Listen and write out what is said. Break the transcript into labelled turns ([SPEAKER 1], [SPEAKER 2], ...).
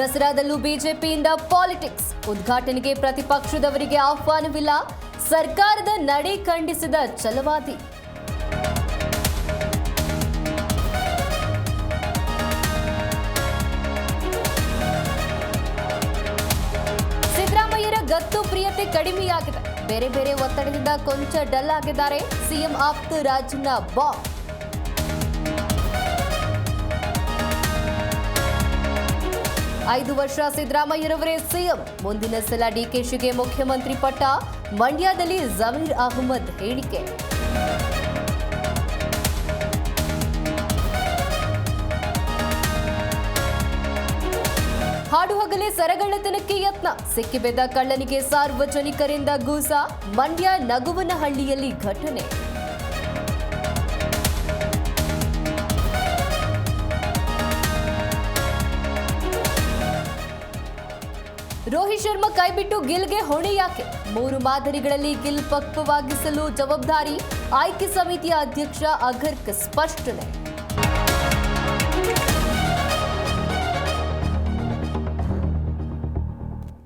[SPEAKER 1] ದಸರಾದಲ್ಲೂ ಬಿಜೆಪಿಯಿಂದ ಪಾಲಿಟಿಕ್ಸ್. ಉದ್ಘಾಟನೆಗೆ ಪ್ರತಿಪಕ್ಷದವರಿಗೆ ಆಹ್ವಾನವಿಲ್ಲ. ಸರ್ಕಾರದ ನಡೆ ಖಂಡಿಸಿದ ಛಲವಾದಿ. ಸಿದ್ದರಾಮಯ್ಯರ ಗತ್ತು ಪ್ರಿಯತೆ ಕಡಿಮೆಯಾಗಿದೆ. ಬೇರೆ ಬೇರೆ ಒತ್ತಡದಿಂದ ಕೊಂಚ ಡಲ್ ಆಗಿದ್ದಾರೆ. ಸಿಎಂ ಆಪ್ತ ರಾಜಣ್ಣ ಬಾಂಬ್. 5 ವರ್ಷ ಸಿದ್ದರಾಮಯ್ಯರವರೇ ಸಿಎಂ. ಮುಂದಿನ ಸಲ ಡಿಕೆಶಿಗೆ ಮುಖ್ಯಮಂತ್ರಿ ಪಟ್ಟ. ಮಂಡ್ಯದಲ್ಲಿ ಜಮೀರ್ ಅಹಮದ್ ಹೇಳಿಕೆ. ಹಾಡುಹಗಲೇ ಸರಗಳ್ಳತನಕ್ಕೆ ಯತ್ನ. ಸಿಕ್ಕಿಬಿದ್ದ ಕಳ್ಳನಿಗೆ ಸಾರ್ವಜನಿಕರಿಂದ ಗೂಸ. ಮಂಡ್ಯ ನಗುವನಹಳ್ಳಿಯಲ್ಲಿ ಘಟನೆ. ರೋಹಿತ್ ಶರ್ಮಾ ಕೈಬಿಟ್ಟು ಗಿಲ್ಗೆ ಹೊಣೆ ಯಾಕೆ? 3 ಮಾದರಿಗಳಲ್ಲಿ ಗಿಲ್ ಪಕ್ವವಾಗಿಸಲು ಜವಾಬ್ದಾರಿ. ಆಯ್ಕೆ ಸಮಿತಿಯ ಅಧ್ಯಕ್ಷ ಅಗರ್ಕ್ ಸ್ಪಷ್ಟನೆ.